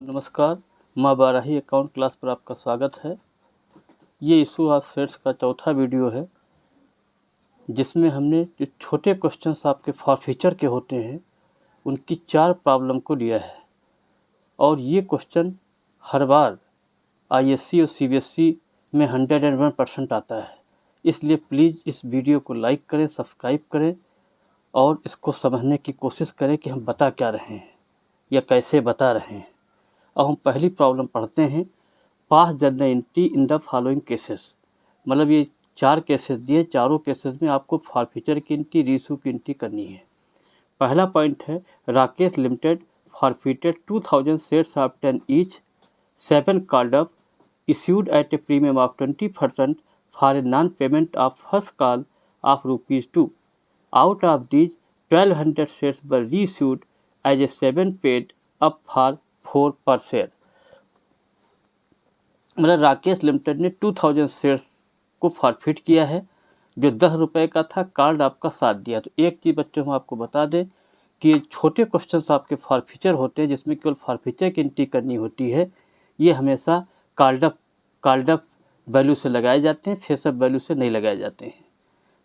नमस्कार, माँ Barahi account class पर आपका स्वागत है। ये इशू ऑफ शेयर्स का चौथा वीडियो है, जिसमें हमने जो छोटे क्वेश्चंस आपके फॉरफीचर के होते हैं उनकी 4 प्रॉब्लम को लिया है। और ये क्वेश्चन हर बार आईएससी और सीबीएसई में 101% आता है। इसलिए प्लीज़ इस वीडियो को लाइक करें, सब्सक्राइब करें और इसको समझने की कोशिश करें कि हम बता क्या रहे हैं या कैसे बता रहे हैं। अब हम पहली प्रॉब्लम पढ़ते हैं। पास journal entry in the following cases. मतलब ये 4 केसेस दिए, चारों केसेस में आपको फॉरफीचर की एंट्री, रीइशू की एंट्री करनी है। पहला पॉइंट है, Rakesh limited फॉरफीटेड 2000 shares of 10 each, 7 called up, issued at A premium of 20% for a non payment of first call of ₹2। Out of these 1200 shares were reissued as a 7 paid up for 4 per share. मतलब Rakesh limited ने 2000 shares को forfeit किया है, जो 10 रुपये का था। Card आपका साथ दिया। तो एक चीज़ बच्चों हम आपको बता दें कि ये छोटे क्वेश्चंस आपके फॉरफीचर होते हैं, जिसमें केवल फॉरफीचर की एंट्री करनी होती है। ये हमेशा कॉल्ड अप वैल्यू से लगाए जाते हैं, फेस अप वैल्यू से नहीं लगाए जाते हैं।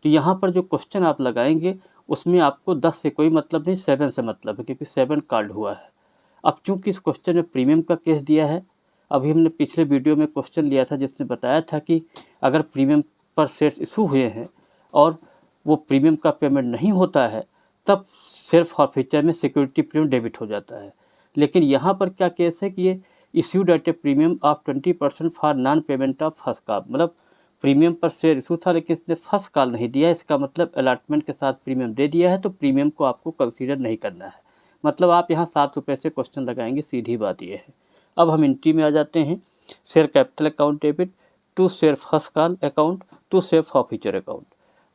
तो यहाँ पर जो क्वेश्चन आप लगाएंगे उसमें आपको 10 से कोई मतलब नहीं, 7 से मतलब है, क्योंकि 7 कॉल्ड हुआ है। अब चूंकि इस क्वेश्चन में प्रीमियम का केस दिया है, अभी हमने पिछले वीडियो में क्वेश्चन लिया था जिसने बताया था कि अगर प्रीमियम पर शेयर्स इशू हुए हैं और वो प्रीमियम का पेमेंट नहीं होता है, तब शेयर फॉरफीचर में सिक्योरिटी प्रीमियम डेबिट हो जाता है। लेकिन यहाँ पर क्या केस है कि ये issued at A premium of 20% for non payment of first call. मतलब प्रीमियम पर शेयर इशू था, लेकिन इसने फर्स्ट कॉल नहीं दिया। इसका मतलब अलॉटमेंट के साथ प्रीमियम दे दिया है, तो प्रीमियम को आपको कंसीडर नहीं करना है। मतलब आप यहाँ 7 रुपये से क्वेश्चन लगाएंगे, सीधी बात ये है। अब हम एंट्री में आ जाते हैं। Share capital account debit to share first call account to share forfeiture account.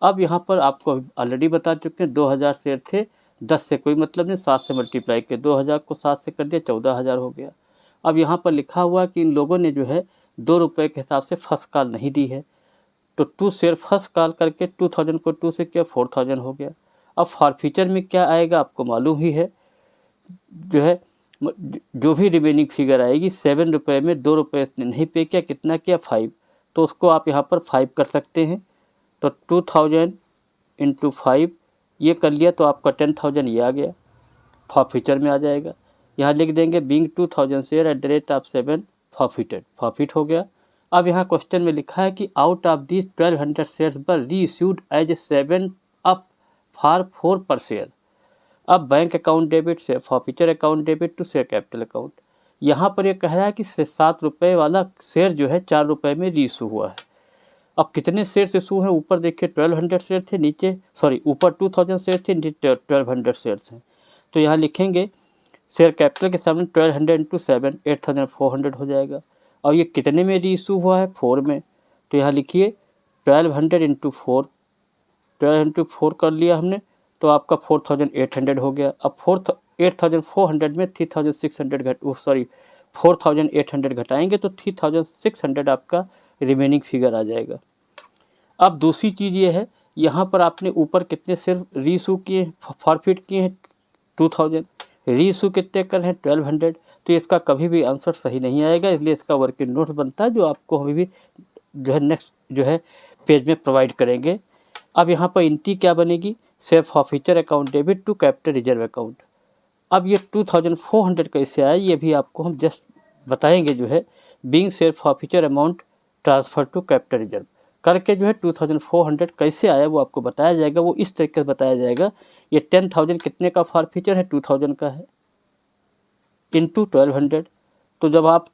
अब यहाँ पर आपको ऑलरेडी बता चुके हैं, 2000 शेयर थे, 10 से कोई मतलब नहीं, 7 से मल्टीप्लाई किया, 2000 को 7 से कर दिया, 14000 हो गया। अब यहाँ पर लिखा हुआ कि इन लोगों ने जो है 2 रुपये के हिसाब से फर्स्ट कॉल नहीं दी है, तो 2 शेयर फर्स्ट कॉल करके 2000 को 2 से किया, 4000 हो गया। अब फॉरफीचर में क्या आएगा आपको मालूम ही है, जो है जो भी रिमेनिंग फिगर आएगी 7 रुपये में 2 रुपये इसने नहीं पे किया, कितना किया 5, तो उसको आप यहाँ पर 5 कर सकते हैं। तो 2000 इंटू 5 ये कर लिया, तो आपका 10,000 ये आ गया, फॉरफीचर में आ जाएगा। यहाँ लिख देंगे being 2000 share at the rate of 7 forfeited, forfeit हो गया। अब यहाँ क्वेश्चन में लिखा है कि out of this 1200 shares were reissued as a 7 up for 4 per share. अब बैंक अकाउंट डेबिट से forfeiture account debit to share capital account. यहाँ पर ये कह रहा है कि 7 रुपये वाला शेयर जो है 4 रुपये में रीइशू हुआ है। अब कितने शेयर्स इशू हैं, ऊपर देखिए 1200 शेयर थे, नीचे ऊपर 2000 शेयर थे, नीचे 1200 शेयर्स हैं। तो यहाँ लिखेंगे शेयर कैपिटल के सामने 1200 इंटू 7 8400 हो जाएगा। और ये कितने में रीइशू हुआ है, 4 में। तो यहाँ लिखिए 1200 इंटू 4, 12 इंटू 4 कर लिया हमने, तो आपका 4800 हो गया। अब 8400 में 3600 4800 घटाएंगे तो 3600 आपका रिमेनिंग फिगर आ जाएगा। अब दूसरी चीज़ ये है, यहाँ पर आपने ऊपर कितने शेयर रीइशू किए, फॉरफिट किए हैं 2000, रीइशू कितने कर हैं 1200, तो इसका कभी भी आंसर सही नहीं आएगा। इसलिए इसका वर्किंग नोट्स बनता है, जो आपको अभी भी जो है नेक्स्ट जो है पेज में प्रोवाइड करेंगे। अब यहाँ पर एंट्री क्या बनेगी, share forfeiture account debit to capital reserve account. अब ये 2400 कैसे आया, ये भी आपको हम जस्ट बताएंगे। जो है being share forfeiture amount transfer to capital reserve करके जो है 2400 कैसे आया वो आपको बताया जाएगा। वो इस तरीके से बताया जाएगा, ये 10,000 कितने का फॉरफीचर है, 2000 का है, इंटू 1200। तो जब आप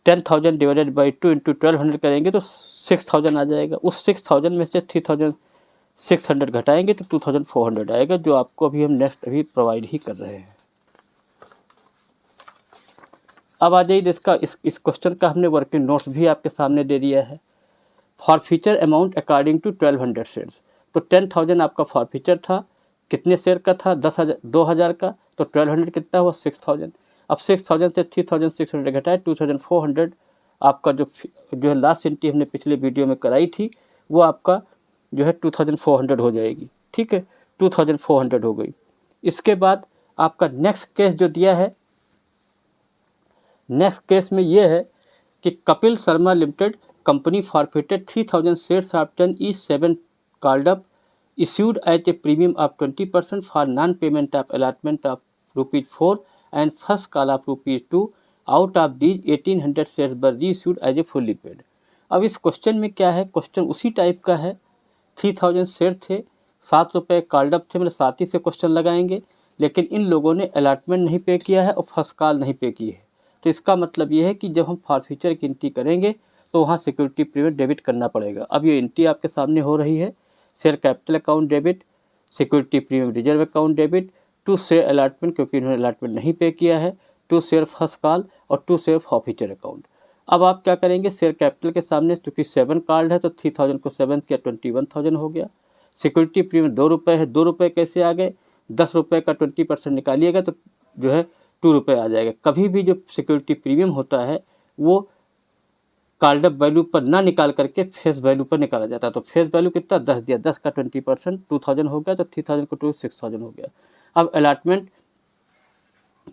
10,000 डिवाइडेड बाई 2 इंटू 1200 करेंगे तो 6000 आ जाएगा। उस 6000 में से 3600 घटाएंगे तो 2400 आएगा, जो आपको अभी हम नेक्स्ट अभी प्रोवाइड ही कर रहे हैं। अब आ जाइए इसका इस क्वेश्चन का हमने वर्किंग नोट्स भी आपके सामने दे दिया है। Forfeiture amount according to 1200 shares. तो 10,000 आपका फॉरफीचर था, कितने शेयर का था, 2000 का, तो 1200 कितना हुआ 6000। अब 6000 से 3600 घटाए 2400, आपका जो है लास्ट एंट्री हमने पिछले वीडियो में कराई थी, वो आपका जो है 2400 हो जाएगी। ठीक है, 2400 हो गई। इसके बाद आपका नेक्स्ट केस जो दिया है नेक्स्ट केस में ये है कि Kapil Sharma limited company forfeited 3000 shares after each 7 called up issued at a premium of 20% for non-payment of allotment of ₹4 and first call of ₹2. Out of these 1800 shares were reissued as a fully paid. अब इस question में क्या है, question उसी type का है। 3000 share थे, ₹7 called up थे, मतलब 7 ही से क्वेश्चन लगाएंगे, लेकिन इन लोगों ने अलॉटमेंट नहीं पे किया है और फर्स्ट कॉल नहीं पे की है। तो इसका मतलब ये है कि जब हम फॉरफीचर की एंट्री करेंगे तो वहाँ सिक्योरिटी प्रीमियम डेबिट करना पड़ेगा। अब ये एंट्री आपके सामने हो रही है, share capital account debit, security premium reserve account debit, to share allotment क्योंकि इन्होंने अलॉटमेंट नहीं पे किया है, टू शेयर फर्स्ट कॉल और टू शेयर फॉरफीचर अकाउंट। अब आप क्या करेंगे, शेयर कैपिटल के सामने क्योंकि 7 कॉल्ड है तो 3000 को 7 किया 21,000 हो गया। सिक्योरिटी प्रीमियम ₹2 है, ₹2 कैसे आ गए, ₹10 का 20% निकालिएगा तो जो है ₹2 आ जाएगा। कभी भी जो सिक्योरिटी प्रीमियम होता है वो कॉल्ड अप वैल्यू पर ना निकाल करके फेस वैल्यू पर निकाला जाता है। तो फेस वैल्यू कितना 10 दिया, 10 का 20% 2000 हो गया, तो 3000 को 6000 हो गया। अब अलॉटमेंट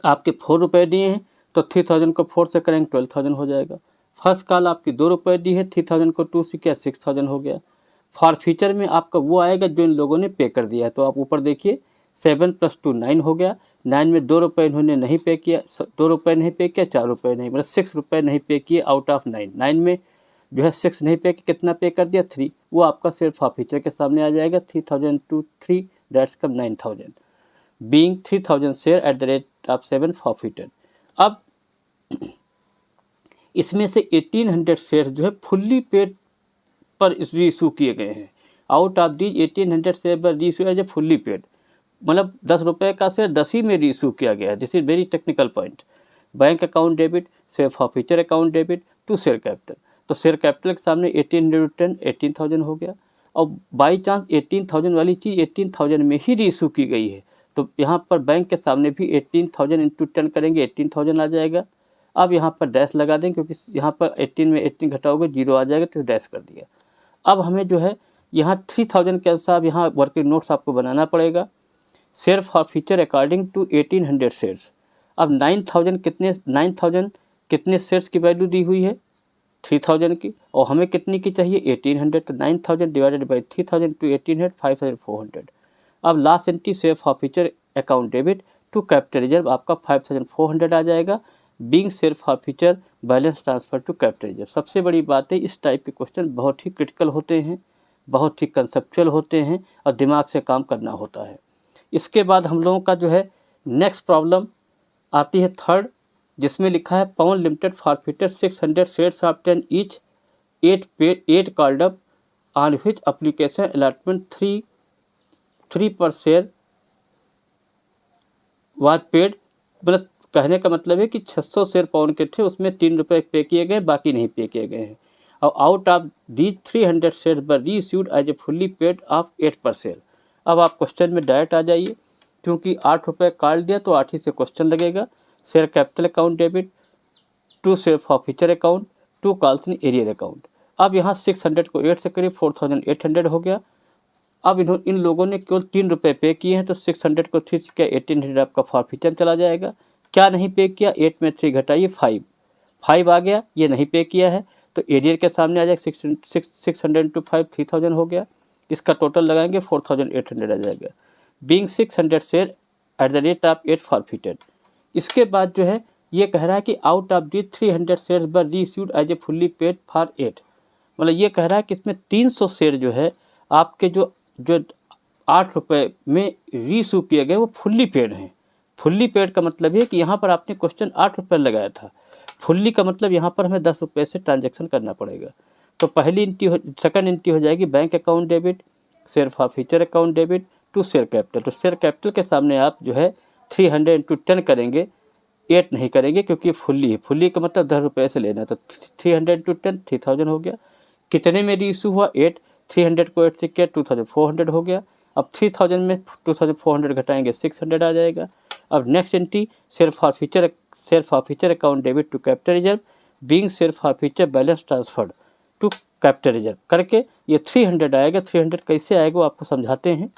आपके ₹4 दिए हैं तो 3000 को 4 से करेंगे 12000 हो जाएगा। फर्स्ट कॉल आपकी ₹2 दी है, 3000 को 2 से किया 6000 हो गया। फॉरफीचर में आपका वो आएगा जो इन लोगों ने पे कर दिया है। तो आप ऊपर देखिए 7 + 2 9 हो गया। 9 में ₹2 इन्होंने नहीं पे किया, ₹2 नहीं पे किया, ₹4 नहीं, मतलब ₹6 नहीं पे किए आउट ऑफ 9। 9 में जो है 6 नहीं पे किया, कितना पे कर दिया 3। वो आपका सिर्फ फॉरफीचर के सामने आ जाएगा। 3000 × 3 that's come 9000 being 3000 share at the rate of 7 फॉरफीटेड। अब इसमें से 1800 शेयर जो है फुल्ली पेड पर रीइशू किए गए हैं। आउट ऑफ दीज 1800 शेयर पर reissue as a fully paid, मतलब ₹10 का शेयर 10 ही में रीइशू किया गया है। This is very technical point. Bank account debit, share forfeiture account debit to share capital. तो शेयर कैपिटल के सामने 1810 18,000 हो गया। और बाई चांस 18,000 वाली चीज़ 18,000 में ही रीइशू की गई है तो यहाँ पर बैंक के सामने भी 18,000 × 10 करेंगे 18,000 आ जाएगा। अब यहाँ पर डैश लगा दें क्योंकि यहाँ पर 18 में 18 घटाओगे 0 आ जाएगा तो डैश कर दिया। अब हमें जो है यहाँ 3000 के अनुसार यहाँ वर्किंग नोट्स आपको बनाना पड़ेगा। Share forfeiture according to 1800 shares. अब 9000 कितने शेयर्स की वैल्यू दी हुई है 3000 की, और हमें कितनी की चाहिए 1800। तो 9000 डिवाइडेड बाई 3000 × 1800 5400। अब last entry share forfeiture account debit to capital reserve आपका 5400 आ जाएगा। Being share forfeiture balance transfer to capital reserve. सबसे बड़ी बात है इस टाइप के क्वेश्चन बहुत ही क्रिटिकल होते हैं, बहुत ही कंसेप्चुअल होते हैं और दिमाग से काम करना होता है। इसके बाद हम लोगों का जो है नेक्स्ट प्रॉब्लम आती है थर्ड, जिसमें लिखा है पवन limited forfeited 600 shares of 10 each 8 called up on which application allotment 3 पर शेयर वाज पेड। मतलब कहने का मतलब है कि 600 शेयर पवन के थे, उसमें ₹3 पे किए गए, बाकी नहीं पे किए गए हैं। और out of these 300 share were reissued as a fully paid of 8 per share. अब आप क्वेश्चन में डायरेक्ट आ जाइए, क्योंकि ₹8 कॉल दिया तो 8 ही से क्वेश्चन लगेगा। Share capital account debit to share forfeiture account to calls in arrear account. अब यहाँ 600 को 8 से करीब 4800 हो गया। अब इन लोगों ने केवल ₹3 पे किए हैं तो 600 को 3 से क्या 1800 आपका फॉरफीचर चला जाएगा। क्या नहीं पे किया, 8 में 3 घटाइए 5 आ गया, ये नहीं पे किया है तो एरियर के सामने आ जाएगा 600 × 5 3000 हो गया। इसका टोटल लगाएंगे 4800 आ जाएगा। Being 600 share at the rate of 8 forfeited. इसके बाद जो है ये कह रहा है कि out of the 300 share were reissued as a fully paid for 8। मतलब ये कह रहा है कि इसमें 300 शेयर जो है आपके जो ₹8 में रीइश्यू किए गए वो फुल्ली पेड हैं। फुल्ली पेड का मतलब है कि यहाँ पर आपने क्वेश्चन ₹8 लगाया था, फुल्ली का मतलब यहाँ पर हमें ₹10 से ट्रांजैक्शन करना पड़ेगा। तो पहली सेकंड एंट्री हो जाएगी bank account debit, share forfeiture account debit to share capital. तो शेयर कैपिटल के सामने आप जो है 300 × 10 करेंगे, 8 नहीं करेंगे क्योंकि फुल्ली है। फुल्ली का मतलब ₹10 से लेना, तो 300 × 10 3000 हो गया। कितने में रीइश्यू हुआ 8, 300 को 8 से किया 2400 हो गया। अब 3000 में 2400 घटाएंगे 600 आ जाएगा। अब next entry share forfeiture account debit to capital reserve being share forfeiture balance transferred to capital reserve करके ये 300 आएगा। 300 कैसे आएगा वो आपको समझाते हैं।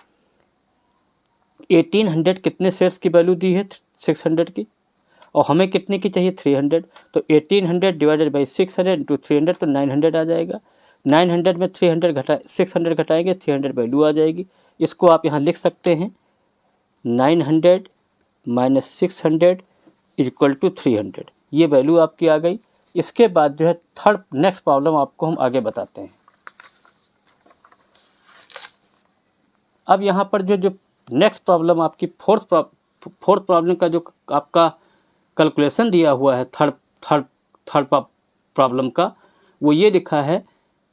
1800 कितने शेयर्स की वैल्यू दी है 600 की, और हमें कितने की चाहिए 300, तो 1800 डिवाइडेड बाई 600 इंटू 300 तो 900 आ जाएगा। 900 में 600 घटाएंगे 300 वैल्यू आ जाएगी। इसको आप यहाँ लिख सकते हैं 900 माइनस 600 इक्वल टू 300, ये वैल्यू आपकी आ गई। इसके बाद जो है थर्ड नेक्स्ट प्रॉब्लम आपको हम आगे बताते हैं। अब यहाँ पर जो नेक्स्ट प्रॉब्लम आपकी फोर्थ प्रॉब्लम का जो आपका कैलकुलेशन दिया हुआ है थर्ड प्रॉब्लम का, वो ये लिखा है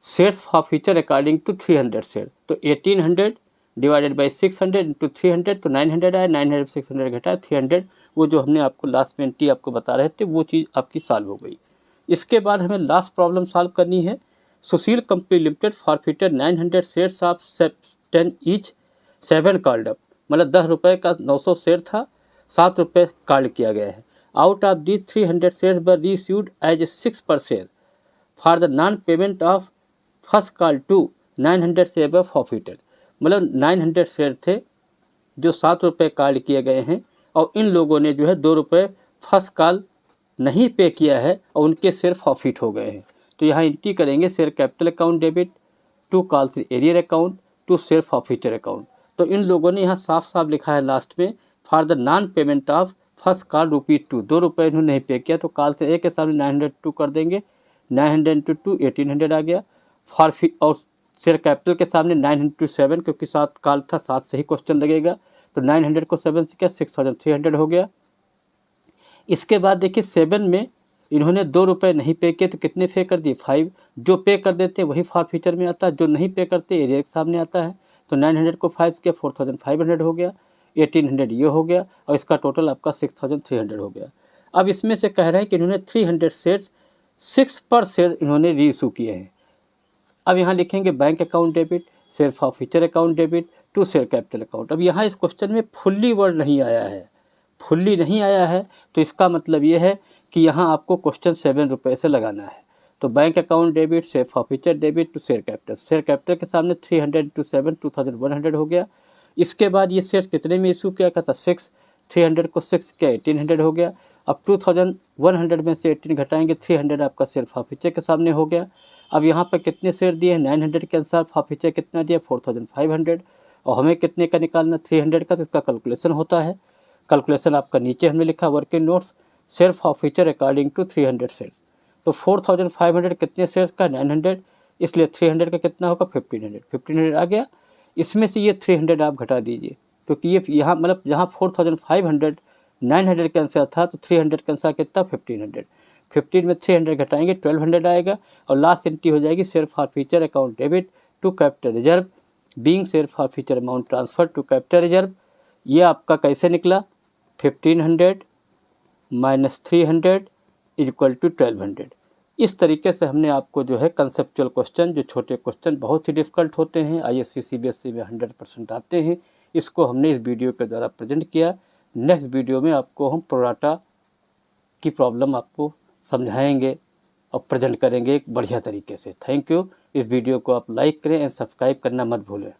shares forfeiture according to 300 share. तो 1800 डिवाइडेड बाई 600 इंटू 300 तो 900 आया। 900 600 घटाया 300, वो जो हमने आपको लास्ट में एंट्री आपको बता रहे थे वो चीज़ आपकी सॉल्व हो गई। इसके बाद हमें लास्ट प्रॉब्लम सॉल्व करनी है। सुशील company limited forfeited 900 shares of 10 each 7 called up, मतलब 10 रुपये का 900 शेयर था, 7 रुपये कॉल्ड किया गया है। Out of the 300 shares were reissued as 6 per share for the non payment of first call to 900 share were forfeited, मतलब 900 शेयर थे जो 7 रुपये कॉल्ड किए गए हैं और इन लोगों ने जो है 2 रुपये फर्स्ट कॉल नहीं पे किया है और उनके शेयर फॉरफिट हो गए हैं। तो यहाँ एंट्री करेंगे share capital account debit to calls arrear account to share forfeiture account. तो इन लोगों ने यहाँ साफ साफ लिखा है लास्ट में for the non payment of first call ₹2, 2 रुपये इन्होंने नहीं पे किया, तो कॉल से ए के सामने 902 कर देंगे, 900 इंटू 2 1800 आ गया। और शेयर कैपिटल के सामने 9 इंटू 7, क्योंकि 7 कॉल था 7 से ही क्वेश्चन लगेगा, तो 900 को 7 से क्या 6300 हो गया। इसके बाद देखिए 7 में इन्होंने 2 रुपये नहीं पे किए तो कितने पे कर दिए 5, जो पे कर देते वही फॉरफिचर में आता है, जो नहीं पे करते एरियर के सामने आता है। तो 900 को 5 के 4500 हो गया, 1800 ये हो गया और इसका टोटल आपका 6300 हो गया। अब इसमें से कह रहे हैं कि इन्होंने 300 शेयर्स 6 पर शेयर इन्होंने रीइशू किए हैं। अब यहाँ लिखेंगे bank account debit share forfeiture account debit to share capital account. अब यहाँ इस क्वेश्चन में फुल्ली वर्ड नहीं आया है, फुल्ली नहीं आया है, तो इसका मतलब ये है कि यहाँ आपको क्वेश्चन 7 रुपये से लगाना है। तो bank account debit share forfeiture debit to share capital के सामने 300 इंटू 7 2100 हो गया। इसके बाद ये शेयर कितने में इशू किया था 6, 300 को 6 क्या 1800 हो गया। अब 2100 में से 18 घटाएंगे 300 आपका शेयर फॉरफिचर के सामने हो गया। अब यहाँ पर कितने शेयर दिए हैं 900 के अनुसार, फॉरफिचर कितना दिया 4500 और हमें कितने का निकालना 300 का, तो इसका कैलकुलेशन होता है। कैलकुलेशन आपका नीचे हमने लिखा working notes share forfeiture according to 300 share. तो 4500 कितने शेयर्स का 900, इसलिए 300 का कितना होगा 1500 आ गया। इसमें से ये 300 आप घटा दीजिए, क्योंकि ये यहाँ मतलब जहाँ 4500 900 के अनुसार था तो 300 के अनुसार कितना 1500, 15 में 300 घटाएंगे 1200 आएगा और लास्ट एंट्री हो जाएगी share forfeiture account debit to capital reserve being share forfeiture amount transfer to capital reserve. ये आपका कैसे निकला 1500 माइनस 300 इक्वल टू 1200। इस तरीके से हमने आपको जो है कंसेप्चुअल क्वेश्चन, जो छोटे क्वेश्चन बहुत ही डिफ़िकल्ट होते हैं, ISC CBSE में 100% आते हैं, इसको हमने इस वीडियो के द्वारा प्रेजेंट किया। नेक्स्ट वीडियो में आपको हम प्रोराटा की प्रॉब्लम आपको समझाएंगे और प्रेजेंट करेंगे एक बढ़िया तरीके से। Thank you. इस वीडियो को आप लाइक करें एंड सब्सक्राइब करना मत भूलें।